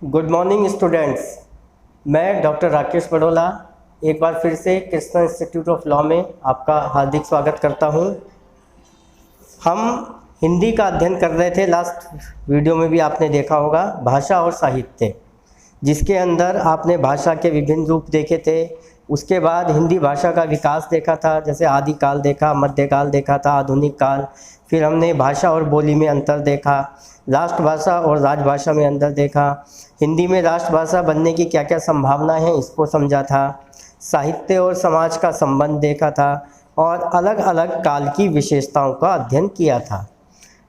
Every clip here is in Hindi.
Good morning students. मैं डॉक्टर राकेश बड़ोला एक बार फिर से कृष्णा इंस्टीट्यूट ऑफ लॉ में आपका हार्दिक स्वागत करता हूं। हम हिंदी का अध्ययन कर रहे थे, लास्ट वीडियो में भी आपने देखा होगा, भाषा और साहित्य, जिसके अंदर आपने भाषा के विभिन्न रूप देखे थे। उसके बाद हिंदी भाषा का विकास देखा था, जैसे आदिकाल देखा, मध्यकाल देखा था, आधुनिक काल। फिर हमने भाषा और बोली में अंतर देखा, राष्ट्रभाषा और राजभाषा में अंतर देखा, हिंदी में राष्ट्रभाषा बनने की क्या क्या संभावना है इसको समझा था, साहित्य और समाज का संबंध देखा था और अलग अलग काल की विशेषताओं का अध्ययन किया था।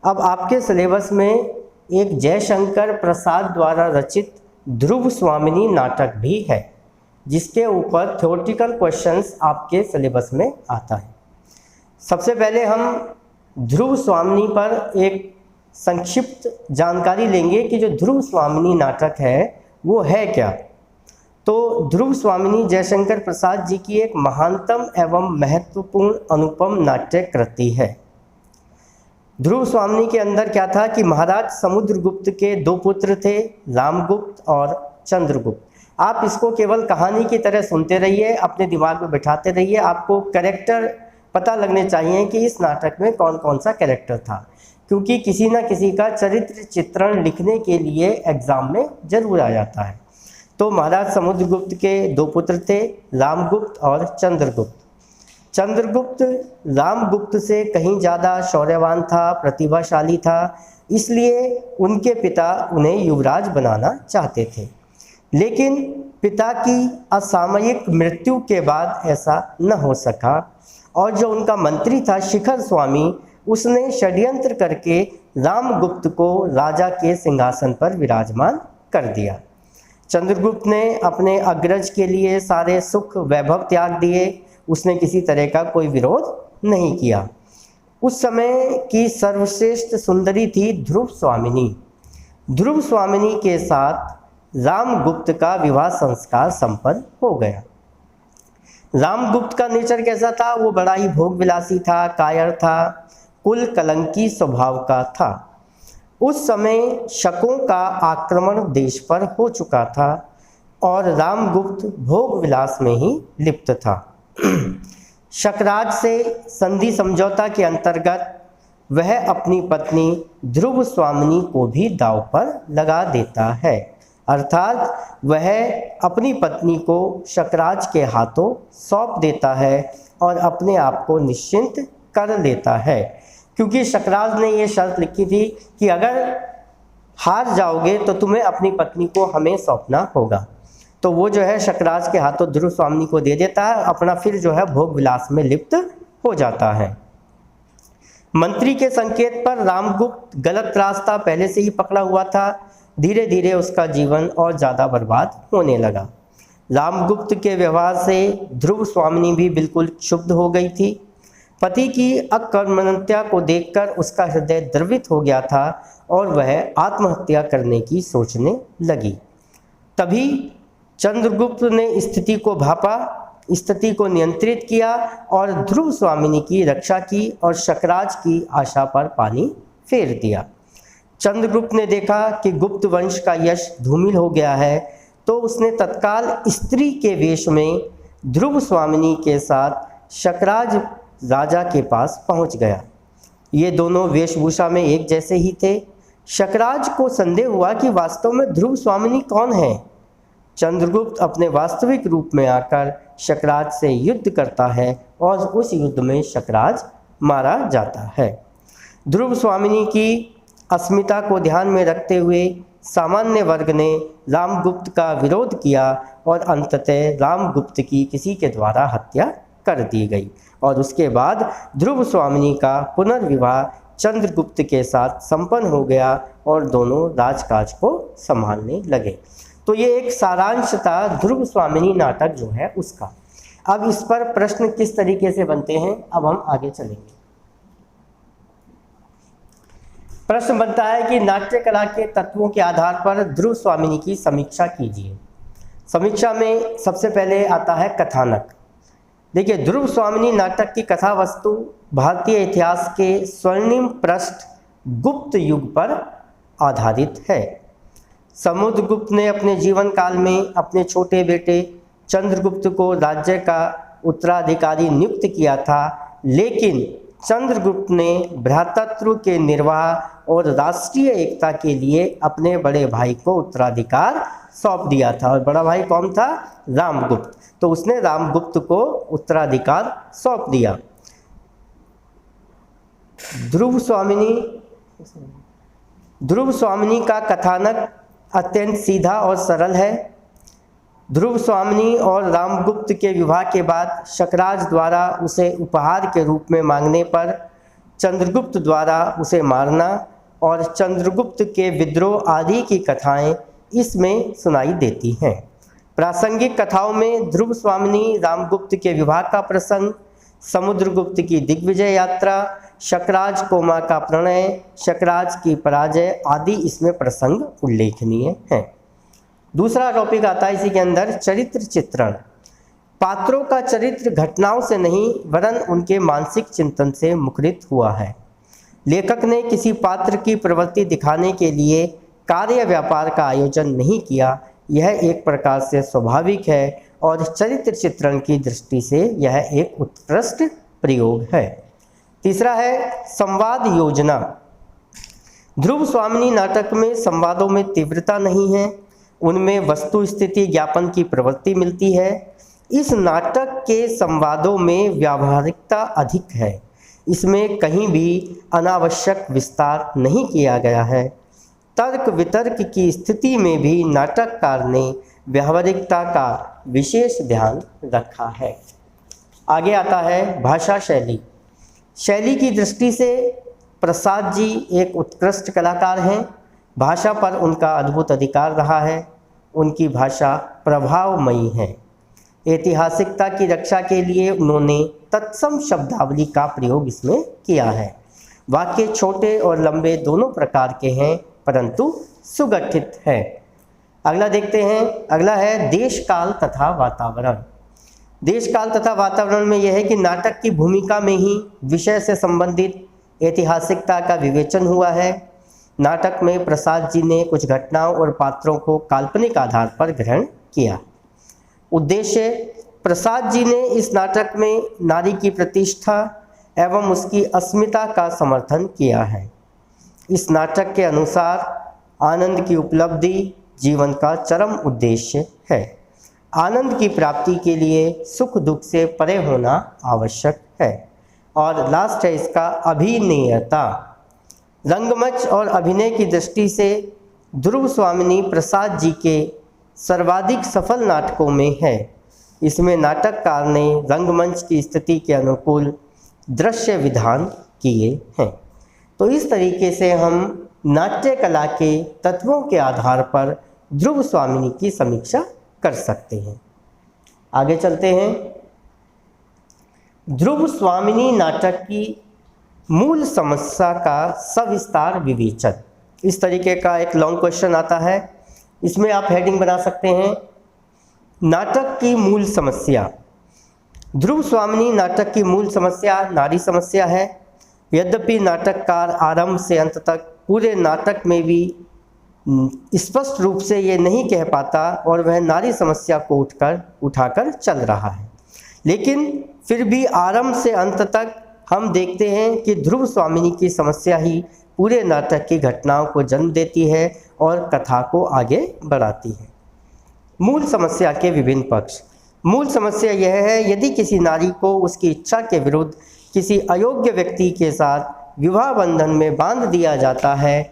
अब आपके सिलेबस में एक जयशंकर प्रसाद द्वारा रचित ध्रुव स्वामिनी नाटक भी है, जिसके ऊपर थ्योरेटिकल क्वेश्चंस आपके सिलेबस में आता है। सबसे पहले हम ध्रुव स्वामिनी पर एक संक्षिप्त जानकारी लेंगे कि जो ध्रुव स्वामिनी नाटक है वो है क्या। तो ध्रुव स्वामिनी जयशंकर प्रसाद जी की एक महानतम एवं महत्वपूर्ण अनुपम नाट्य कृति है। ध्रुव स्वामिनी के अंदर क्या था कि महाराज समुद्रगुप्त के दो पुत्र थे, रामगुप्त और चंद्रगुप्त। आप इसको केवल कहानी की तरह सुनते रहिए, अपने दिमाग में बैठाते रहिए। आपको कैरेक्टर पता लगने चाहिए कि इस नाटक में कौन कौन सा कैरेक्टर था, क्योंकि किसी न किसी का चरित्र चित्रण लिखने के लिए एग्ज़ाम में जरूर आ जाता है। तो महाराज समुद्रगुप्त के दो पुत्र थे, रामगुप्त और चंद्रगुप्त। चंद्रगुप्त रामगुप्त से कहीं ज़्यादा शौर्यवान था, प्रतिभाशाली था, इसलिए उनके पिता उन्हें युवराज बनाना चाहते थे। लेकिन पिता की असामयिक मृत्यु के बाद ऐसा न हो सका और जो उनका मंत्री था शिखर स्वामी, उसने षड्यंत्र करके रामगुप्त को राजा के सिंहासन पर विराजमान कर दिया। चंद्रगुप्त ने अपने अग्रज के लिए सारे सुख वैभव त्याग दिए, उसने किसी तरह का कोई विरोध नहीं किया। उस समय की सर्वश्रेष्ठ सुंदरी थी ध्रुव स्वामिनी। ध्रुव स्वामिनी के साथ रामगुप्त का विवाह संस्कार संपन्न हो गया। रामगुप्त का नेचर कैसा था? वो बड़ा ही भोग विलासी था, कायर था, कुल कलंकी स्वभाव का था। उस समय शकों का आक्रमण देश पर हो चुका था और रामगुप्त भोग विलास में ही लिप्त था। शकराज से संधि समझौता के अंतर्गत वह अपनी पत्नी ध्रुव स्वामिनी को भी दांव पर लगा देता है, अर्थात वह अपनी पत्नी को शकराज के हाथों सौंप देता है और अपने आप को निश्चिंत कर लेता है, क्योंकि शकराज ने ये शर्त लिखी थी कि अगर हार जाओगे तो तुम्हें अपनी पत्नी को हमें सौंपना होगा। तो वो जो है शकराज के हाथों ध्रुव स्वामिनी को दे देता है, अपना फिर जो है भोग विलास में लिप्त हो जाता है। मंत्री के संकेत पर रामगुप्त गलत रास्ता पहले से ही पकड़ा हुआ था। धीरे धीरे उसका जीवन और ज़्यादा बर्बाद होने लगा। रामगुप्त के व्यवहार से ध्रुव स्वामिनी भी बिल्कुल क्षुब्ध हो गई थी। पति की अकर्मण्यता को देखकर उसका हृदय द्रवित हो गया था और वह आत्महत्या करने की सोचने लगी। तभी चंद्रगुप्त ने स्थिति को भापा, स्थिति को नियंत्रित किया और ध्रुव स्वामिनी की रक्षा की और शकराज की आशा पर पानी फेर दिया। चंद्रगुप्त ने देखा कि गुप्त वंश का यश धूमिल हो गया है, तो उसने तत्काल स्त्री के वेश में ध्रुव स्वामिनी के साथ शकराज राजा के पास पहुंच गया। ये दोनों वेशभूषा में एक जैसे ही थे। शकराज को संदेह हुआ कि वास्तव में ध्रुव स्वामिनी कौन है। चंद्रगुप्त अपने वास्तविक रूप में आकर शकराज से युद्ध करता है और उस युद्ध में शकराज मारा जाता है। ध्रुव स्वामिनी की अस्मिता को ध्यान में रखते हुए सामान्य वर्ग ने रामगुप्त का विरोध किया और अंततः रामगुप्त की किसी के द्वारा हत्या कर दी गई और उसके बाद ध्रुव स्वामिनी का पुनर्विवाह चंद्रगुप्त के साथ संपन्न हो गया और दोनों राजकाज को संभालने लगे। तो ये एक सारांश था ध्रुव स्वामिनी नाटक जो है उसका। अब इस पर प्रश्न किस तरीके से बनते हैं, अब हम आगे चलेंगे। प्रश्न बनता है कि नाट्य कला के तत्वों के आधार पर ध्रुव स्वामिनी की समीक्षा कीजिए। समीक्षा में सबसे पहले आता है कथानक। देखिए, ध्रुव स्वामिनी नाटक की कथा वस्तु भारतीय इतिहास के स्वर्णिम पृष्ठ गुप्त युग पर आधारित है। समुद्रगुप्त ने अपने जीवन काल में अपने छोटे बेटे चंद्रगुप्त को राज्य का उत्तराधिकारी नियुक्त किया था, लेकिन चंद्रगुप्त ने भ्रातृत्व के निर्वाह और राष्ट्रीय एकता के लिए अपने बड़े भाई को उत्तराधिकार सौंप दिया था। और बड़ा भाई कौन था? रामगुप्त। तो उसने रामगुप्त को उत्तराधिकार सौंप दिया। ध्रुव स्वामिनी का कथानक अत्यंत सीधा और सरल है। ध्रुव स्वामिनी और रामगुप्त के विवाह के बाद शकराज द्वारा उसे उपहार के रूप में मांगने पर चंद्रगुप्त द्वारा उसे मारना और चंद्रगुप्त के विद्रोह आदि की कथाएं इसमें सुनाई देती हैं। प्रासंगिक कथाओं में ध्रुव स्वामिनी रामगुप्त के विवाह का प्रसंग, समुद्रगुप्त की दिग्विजय यात्रा, शकराज कोमा का प्रणय, शकराज की पराजय आदि इसमें प्रसंग उल्लेखनीय हैं। दूसरा टॉपिक आता है इसी के अंदर, चरित्र चित्रण। पात्रों का चरित्र घटनाओं से नहीं वरन उनके मानसिक चिंतन से मुखरित हुआ है। लेखक ने किसी पात्र की प्रवृत्ति दिखाने के लिए कार्य व्यापार का आयोजन नहीं किया, यह एक प्रकार से स्वाभाविक है और चरित्र चित्रण की दृष्टि से यह एक उत्कृष्ट प्रयोग है। तीसरा है संवाद योजना। ध्रुव स्वामिनी नाटक में संवादों में तीव्रता नहीं है, उनमें वस्तु स्थिति ज्ञापन की प्रवृत्ति मिलती है। इस नाटक के संवादों में व्यावहारिकता अधिक है, इसमें कहीं भी अनावश्यक विस्तार नहीं किया गया है। तर्क वितर्क की स्थिति में भी नाटककार ने व्यावहारिकता का विशेष ध्यान रखा है। आगे आता है भाषा शैली। शैली की दृष्टि से प्रसाद जी एक उत्कृष्ट कलाकार हैं। भाषा पर उनका अद्भुत अधिकार रहा है, उनकी भाषा प्रभावमयी है। ऐतिहासिकता की रक्षा के लिए उन्होंने तत्सम शब्दावली का प्रयोग इसमें किया है। वाक्य छोटे और लंबे दोनों प्रकार के हैं, परंतु सुगठित है। अगला देखते हैं, अगला है देश काल तथा वातावरण। देश काल तथा वातावरण में यह है कि नाटक की भूमिका में ही विषय से संबंधित ऐतिहासिकता का विवेचन हुआ है। नाटक में प्रसाद जी ने कुछ घटनाओं और पात्रों को काल्पनिक आधार पर ग्रहण किया। उद्देश्य, प्रसाद जी ने इस नाटक में नारी की प्रतिष्ठा एवं उसकी अस्मिता का समर्थन किया है। इस नाटक के अनुसार आनंद की उपलब्धि जीवन का चरम उद्देश्य है। आनंद की प्राप्ति के लिए सुख दुख से परे होना आवश्यक है। और लास्ट है इसका अभिनयता। रंगमंच और अभिनय की दृष्टि से ध्रुव स्वामिनी प्रसाद जी के सर्वाधिक सफल नाटकों में है। इसमें नाटककार ने रंगमंच की स्थिति के अनुकूल दृश्य विधान किए हैं। तो इस तरीके से हम नाट्य कला के तत्वों के आधार पर ध्रुव स्वामिनी की समीक्षा कर सकते हैं। आगे चलते हैं। ध्रुव स्वामिनी नाटक की मूल समस्या का सविस्तार विवेचन। इस तरीके का एक लॉन्ग क्वेश्चन आता है, इसमें आप हेडिंग बना सकते हैं, नाटक की मूल समस्या। ध्रुव स्वामिनी नाटक की मूल समस्या नारी समस्या है। यद्यपि नाटककार आरंभ से अंत तक पूरे नाटक में भी स्पष्ट रूप से ये नहीं कह पाता और वह नारी समस्या को उठाकर चल रहा है, लेकिन फिर भी आरंभ से अंत तक हम देखते हैं कि ध्रुव स्वामिनी की समस्या ही पूरे नाटक की घटनाओं को जन्म देती है और कथा को आगे बढ़ाती है। मूल समस्या के विभिन्न पक्ष। मूल समस्या यह है, यदि किसी नारी को उसकी इच्छा के विरुद्ध किसी अयोग्य व्यक्ति के साथ विवाह बंधन में बांध दिया जाता है,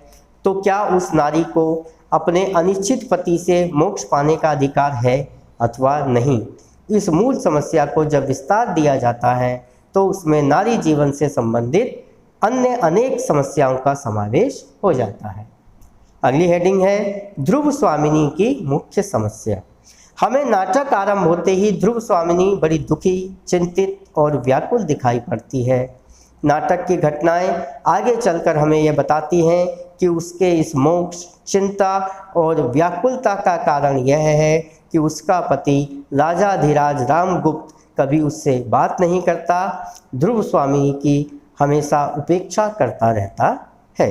तो क्या उस नारी को अपने अनिश्चित पति से मोक्ष पाने का अधिकार है अथवा नहीं। इस मूल समस्या को जब विस्तार दिया जाता है तो उसमें नारी जीवन से संबंधित अन्य अनेक समस्याओं का समावेश हो जाता है। अगली हेडिंग है ध्रुव स्वामिनी की मुख्य समस्या। हमें नाटक आरंभ होते ही ध्रुव स्वामिनी बड़ी दुखी, चिंतित और व्याकुल दिखाई पड़ती है। नाटक की घटनाएं आगे चलकर हमें यह बताती हैं कि उसके इस मोक्ष, चिंता और व्याकुलता का कारण यह है कि उसका पति राजाधिराज रामगुप्त कभी उससे बात नहीं करता, ध्रुव स्वामिनी की हमेशा उपेक्षा करता रहता है।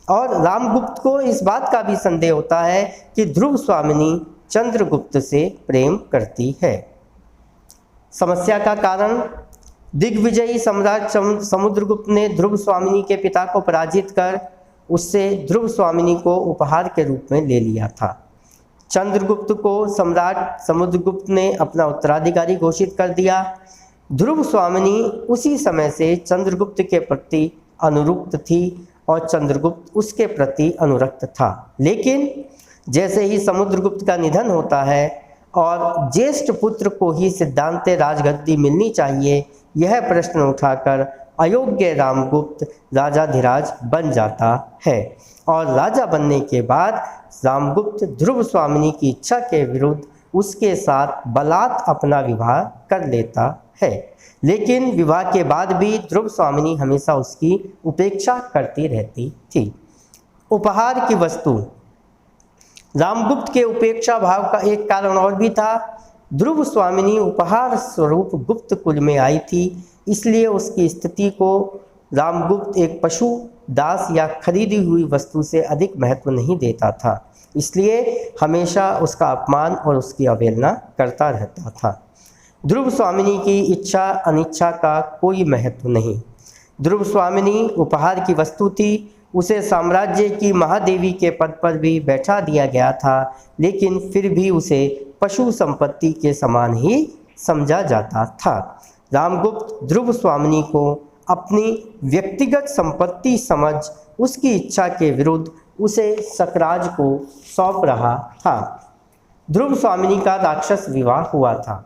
और रामगुप्त को इस बात का भी संदेह होता है कि ध्रुव स्वामिनी चंद्रगुप्त से प्रेम करती है। समस्या का कारण, दिग्विजयी सम्राट समुद्रगुप्त ने ध्रुव स्वामिनी के पिता को पराजित कर उससे ध्रुव स्वामिनी को उपहार के रूप में ले लिया था। चंद्रगुप्त को सम्राट समुद्रगुप्त ने अपना उत्तराधिकारी घोषित कर दिया। ध्रुव स्वामिनी उसी समय से चंद्रगुप्त के प्रति अनुरक्त थी और चंद्रगुप्त उसके प्रति अनुरक्त था। लेकिन जैसे ही समुद्रगुप्त का निधन होता है और ज्येष्ठ पुत्र को ही सिद्धांत राजगद्दी मिलनी चाहिए, यह प्रश्न उठाकर अयोग्य रामगुप्त राजाधिराज बन जाता है और राजा बनने के बाद रामगुप्त ध्रुव स्वामिनी की इच्छा के विरुद्ध उसके साथ बलात् अपना विवाह कर लेता है। लेकिन विवाह के बाद भी ध्रुव स्वामिनी हमेशा उसकी उपेक्षा करती रहती थी। उपहार की वस्तु, रामगुप्त के उपेक्षा भाव का एक कारण और भी था। ध्रुव स्वामिनी उपहार स्वरूप गुप्त कुल में आई थी, इसलिए उसकी स्थिति को रामगुप्त एक पशु, दास या खरीदी हुई वस्तु से अधिक महत्व नहीं देता था, इसलिए हमेशा उसका अपमान और उसकी अवहेलना करता रहता था। ध्रुव स्वामिनी की इच्छा अनिच्छा का कोई महत्व नहीं। ध्रुव स्वामिनी उपहार की वस्तु थी, उसे साम्राज्य की महादेवी के पद पर भी बैठा दिया गया था, लेकिन फिर भी उसे पशु संपत्ति के समान ही समझा जाता था। रामगुप्त ध्रुव स्वामिनी को अपनी व्यक्तिगत संपत्ति समझ उसकी इच्छा के विरुद्ध उसे सकराज को सौंप रहा था। ध्रुव स्वामिनी का राक्षस विवाह हुआ था।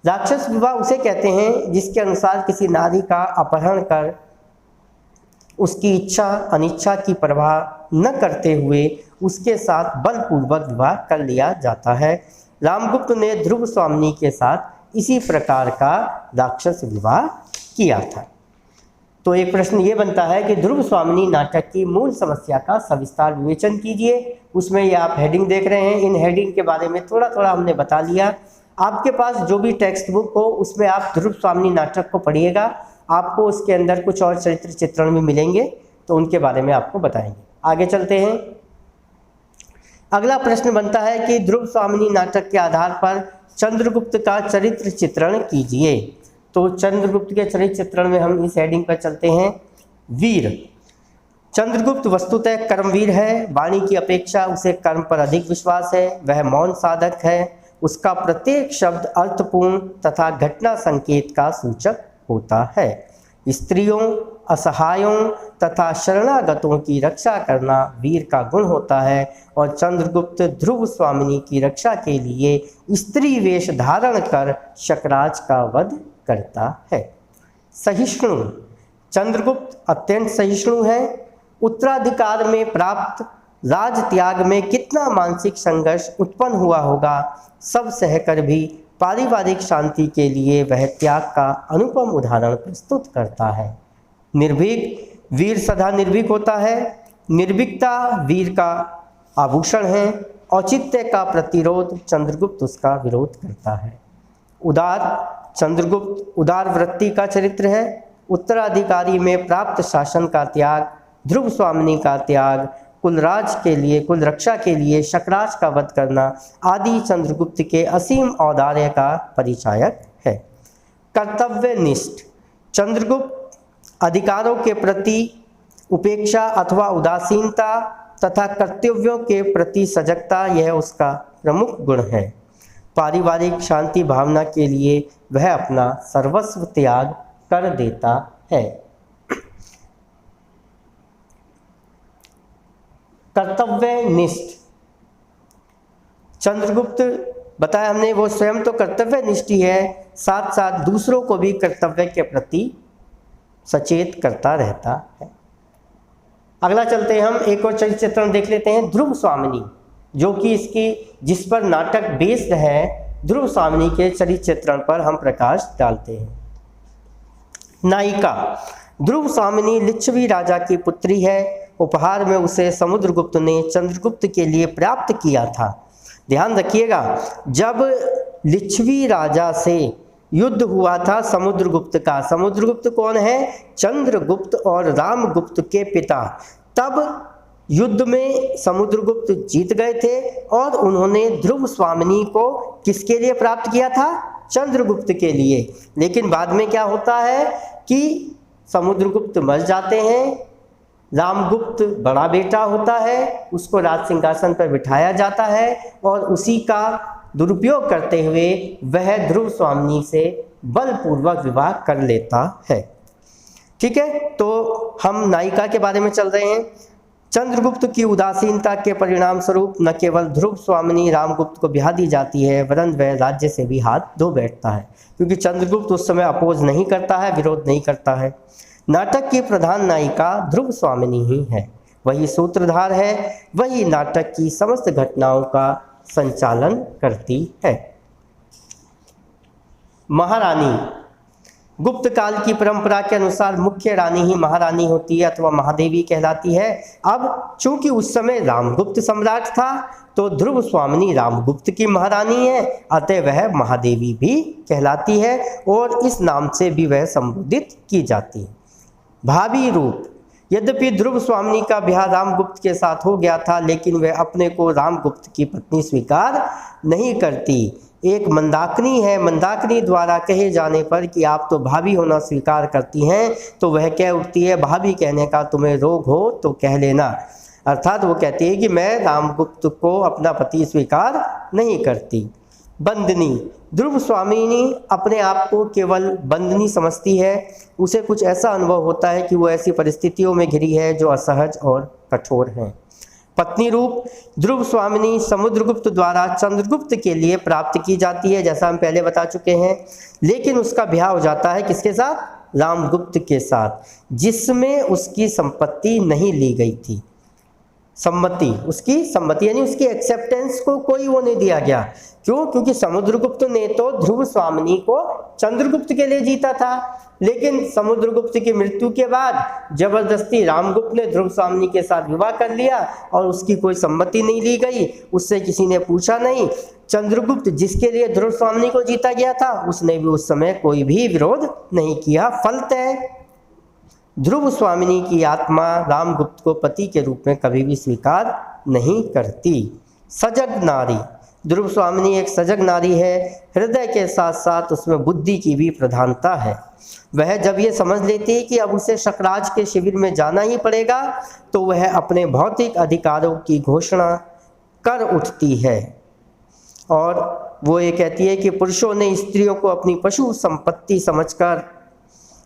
राक्षस विवाह उसे कहते हैं जिसके अनुसार किसी नारी का अपहरण कर उसकी इच्छा अनिच्छा की परवाह न करते हुए उसके साथ बलपूर्वक विवाह कर लिया जाता है। रामगुप्त ने ध्रुव स्वामिनी के साथ इसी प्रकार का राक्षस विवाह किया था। तो एक प्रश्न ये बनता है कि ध्रुव स्वामिनी नाटक की मूल समस्या का सविस्तार विवेचन कीजिए। उसमें ये आप हेडिंग देख रहे हैं, इन हेडिंग के बारे में थोड़ा थोड़ा हमने बता लिया। आपके पास जो भी टेक्स्ट बुक हो उसमें आप ध्रुव स्वामिनी नाटक को पढ़िएगा, आपको उसके अंदर कुछ और चरित्र चित्रण भी मिलेंगे, तो उनके बारे में आपको बताएंगे। आगे चलते हैं। अगला प्रश्न बनता है कि ध्रुव स्वामिनी नाटक के आधार पर चंद्रगुप्त का चरित्र चित्रण कीजिए। तो चंद्रगुप्त के चरित्र चित्रण में हम इस हेडिंग पर चलते हैं। वीर, चंद्रगुप्त वस्तुतः कर्मवीर है। वाणी की अपेक्षा उसे कर्म पर अधिक विश्वास है। वह मौन साधक है। उसका प्रत्येक शब्द अर्थपूर्ण तथा घटना संकेत का सूचक होता है। स्त्रियों, असहायों तथा शरणागतों की रक्षा करना वीर का गुण होता है और चंद्रगुप्त ध्रुव स्वामिनी की रक्षा के लिए स्त्री वेश धारण कर शकराज का वध करता है। सहिष्णु, चंद्रगुप्त अत्यंत सहिष्णु है। उत्तराधिकार में प्राप्त राज त्याग में कितना मानसिक संघर्ष उत्पन्न हुआ होगा, सब सहकर भी पारिवारिक शांति के लिए वह त्याग का अनुपम उदाहरण प्रस्तुत करता है। निर्भीक, वीर सदा निर्भीक होता है। निर्भीकता वीर का आभूषण है। औचित्य का प्रतिरोध चंद्रगुप्त उसका विरोध करता है। उदार, चंद्रगुप्त उदार वृत्ति का चरित्र है। उत्तराधिकारी में प्राप्त शासन का त्याग, ध्रुव स्वामिनी का त्याग, कुलराज के लिए, कुल रक्षा के लिए शकराज का वध करना आदि चंद्रगुप्त के असीम औदार्य का परिचायक है। कर्तव्यनिष्ठ, चंद्रगुप्त अधिकारों के प्रति उपेक्षा अथवा उदासीनता तथा कर्तव्यों के प्रति सजगता यह उसका प्रमुख गुण है। पारिवारिक शांति भावना के लिए वह अपना सर्वस्व त्याग कर देता है। कर्तव्यनिष्ठ, चंद्रगुप्त बताया हमने वो स्वयं तो कर्तव्यनिष्ठ ही है, साथ साथ दूसरों को भी कर्तव्य के प्रति सचेत करता रहता है। अगला चलते हैं, हम एक और चरित्र चित्रण देख लेते हैं। ध्रुव स्वामिनी, जो कि इसकी जिस पर नाटक बेस्ड है, ध्रुव स्वामिनी के चरित्र चित्रण पर हम प्रकाश डालते हैं। नायिका, ध्रुव स्वामिनी लिच्छवी राजा की पुत्री है। उपहार में उसे समुद्रगुप्त ने चंद्रगुप्त के लिए प्राप्त किया था। ध्यान रखिएगा, जब लिच्छवी राजा से युद्ध हुआ था समुद्रगुप्त का, समुद्रगुप्त कौन है? चंद्रगुप्त और रामगुप्त के पिता। तब युद्ध में समुद्रगुप्त जीत गए थे और उन्होंने ध्रुव स्वामिनी को किसके लिए प्राप्त किया था? चंद्रगुप्त के लिए। लेकिन बाद में क्या होता है कि समुद्रगुप्त मर जाते हैं, रामगुप्त बड़ा बेटा होता है, उसको राज सिंहासन पर बिठाया जाता है और उसी का दुरुपयोग करते हुए वह ध्रुव स्वामिनी से बलपूर्वक विवाह कर लेता है। ठीक है, तो हम नायिका के बारे में चल रहे हैं। चंद्रगुप्त की उदासीनता के परिणाम स्वरूप न केवल ध्रुव स्वामिनी रामगुप्त को ब्याह दी जाती है, वरन वह राज्य से भी हाथ धो बैठता है, क्योंकि चंद्रगुप्त उस समय अपोज नहीं करता है, विरोध नहीं करता है। नाटक की प्रधान नायिका ध्रुव स्वामिनी ही है, वही सूत्रधार है, वही नाटक की समस्त घटनाओं का संचालन करती है। महारानी, गुप्त काल की परंपरा के अनुसार मुख्य रानी ही महारानी होती है अथवा महादेवी कहलाती है। अब चूंकि उस समय रामगुप्त सम्राट था तो ध्रुव स्वामिनी रामगुप्त की महारानी है, अतः वह महादेवी भी कहलाती है और इस नाम से भी वह संबोधित की जाती है। भावी रूप, यद्यपि ध्रुव स्वामिनी का ब्याह रामगुप्त के साथ हो गया था, लेकिन वह अपने को रामगुप्त की पत्नी स्वीकार नहीं करती। एक मंदाकिनी है, मंदाकिनी द्वारा कहे जाने पर कि आप तो भाभी होना स्वीकार करती हैं, तो वह कह उठती है, भाभी कहने का तुम्हें रोग हो तो कह लेना। अर्थात वो कहती है कि मैं रामगुप्त को अपना पति स्वीकार नहीं करती। बंदनी, ध्रुव स्वामिनी अपने आप को केवल बंदनी समझती है, उसे कुछ ऐसा अनुभव होता है कि वो ऐसी परिस्थितियों में घिरी है जो असहज और कठोर हैं। पत्नी रूप, ध्रुव स्वामिनी समुद्रगुप्त द्वारा चंद्रगुप्त के लिए प्राप्त की जाती है, जैसा हम पहले बता चुके हैं, लेकिन उसका ब्याह हो जाता है किसके साथ? रामगुप्त के साथ, जिसमें उसकी संपत्ति नहीं ली गई थी। सम्मति, उसकी सम्मति यानी उसकी एक्सेप्टेंस को कोई वो नहीं दिया गया। क्यों? क्योंकि समुद्रगुप्त ने तो ध्रुव स्वामिनी को चंद्रगुप्त के लिए जीता था, लेकिन समुद्रगुप्त की मृत्यु के बाद जबरदस्ती रामगुप्त ने ध्रुव स्वामिनी के साथ विवाह कर लिया और उसकी कोई सम्मति नहीं ली गई, उससे किसी ने पूछा नहीं। चंद्रगुप्त जिसके लिए ध्रुव स्वामिनी को जीता गया था, उसने भी उस समय कोई भी विरोध नहीं किया। फलतः ध्रुव स्वामिनी की आत्मा रामगुप्त को पति के रूप में कभी भी स्वीकार नहीं करती। सजग नारी, ध्रुव स्वामिनी एक सजग नारी है, हृदय के साथ साथ उसमें बुद्धि की भी प्रधानता है। वह जब ये समझ लेती है कि अब उसे शकराज के शिविर में जाना ही पड़ेगा, तो वह अपने भौतिक अधिकारों की घोषणा कर उठती है और वो ये कहती है कि पुरुषों ने स्त्रियों को अपनी पशु संपत्ति समझकर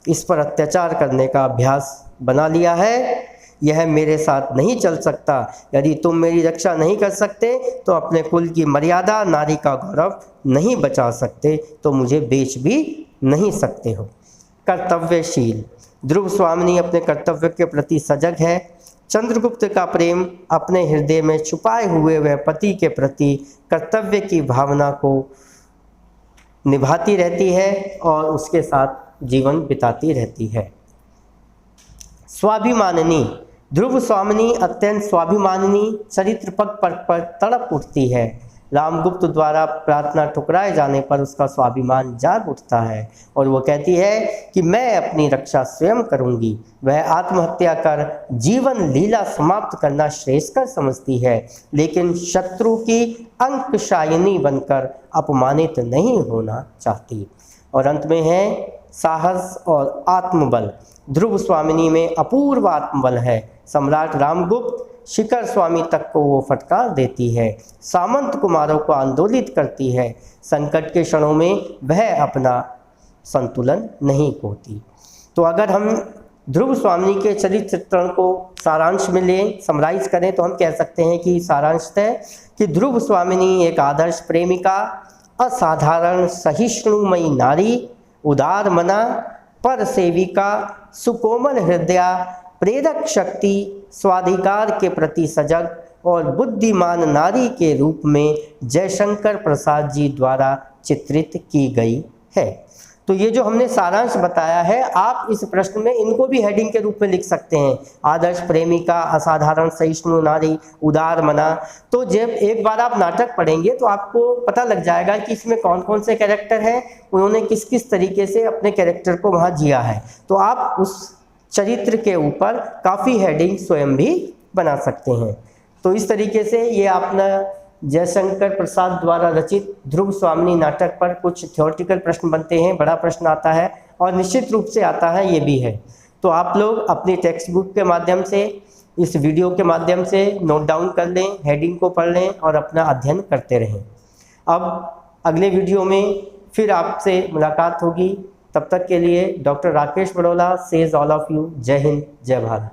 इस पर अत्याचार करने का अभ्यास बना लिया है। यह मेरे साथ नहीं चल सकता। यदि तुम मेरी रक्षा नहीं कर सकते तो अपने कुल की मर्यादा, नारी का गौरव नहीं बचा सकते, तो मुझे बेच भी नहीं सकते हो। कर्तव्यशील, ध्रुव स्वामिनी अपने कर्तव्य के प्रति सजग है। चंद्रगुप्त का प्रेम अपने हृदय में छुपाए हुए वह पति के प्रति कर्तव्य की भावना को निभाती रहती है और उसके साथ जीवन बिताती रहती है। स्वाभिमानिनी, ध्रुव स्वामिनी अत्यंत स्वाभिमानिनी, चरित्र पग पर तड़प उठती है। रामगुप्त द्वारा प्रार्थना ठुकराए जाने पर उसका स्वाभिमान जाग उठता है और वो कहती है कि मैं अपनी रक्षा स्वयं करूंगी। वह आत्महत्या कर जीवन लीला समाप्त करना श्रेयस्कर समझती है, लेकिन शत्रु की अंकशायिनी बनकर अपमानित नहीं होना चाहती। और अंत में है साहस और आत्मबल। ध्रुव स्वामिनी में अपूर्व आत्मबल है। सम्राट रामगुप्त शिखर स्वामी तक को वो फटकार देती है, सामंत कुमारों को आंदोलित करती है। संकट के क्षणों में वह अपना संतुलन नहीं खोती। तो अगर हम ध्रुव स्वामिनी के चरित्र चित्रण को सारांश में लें, समराइज करें, तो हम कह सकते हैं कि सारांशतः कि ध्रुव स्वामिनी एक आदर्श प्रेमिका, असाधारण सहिष्णुमयी नारी, उदार मना, पर सेविका, सुकोमल हृदया, प्रेरक शक्ति, स्वाधिकार के प्रति सजग और बुद्धिमान नारी के रूप में जयशंकर प्रसाद जी द्वारा चित्रित की गई है। तो ये जो हमने सारांश बताया है, आप इस प्रश्न में इनको भी हेडिंग के रूप में लिख सकते हैं। आदर्श प्रेमिका, असाधारण सहिष्णु नारी, उदार मना। तो जब एक बार आप नाटक पढ़ेंगे तो आपको पता लग जाएगा कि इसमें कौन कौन से कैरेक्टर हैं, उन्होंने किस किस तरीके से अपने कैरेक्टर को वहाँ जिया है। तो आप उस चरित्र के ऊपर काफ़ी हेडिंग स्वयं भी बना सकते हैं। तो इस तरीके से ये अपना जयशंकर प्रसाद द्वारा रचित ध्रुव स्वामिनी नाटक पर कुछ थ्योरेटिकल प्रश्न बनते हैं, बड़ा प्रश्न आता है और निश्चित रूप से आता है ये भी है। तो आप लोग अपनी टेक्स्ट बुक के माध्यम से, इस वीडियो के माध्यम से नोट डाउन कर लें, हेडिंग को पढ़ लें और अपना अध्ययन करते रहें। अब अगले वीडियो में फिर आपसे मुलाकात होगी। तब तक के लिए doctor Rakesh Badola says all of you. जय हिंद, जय भारत।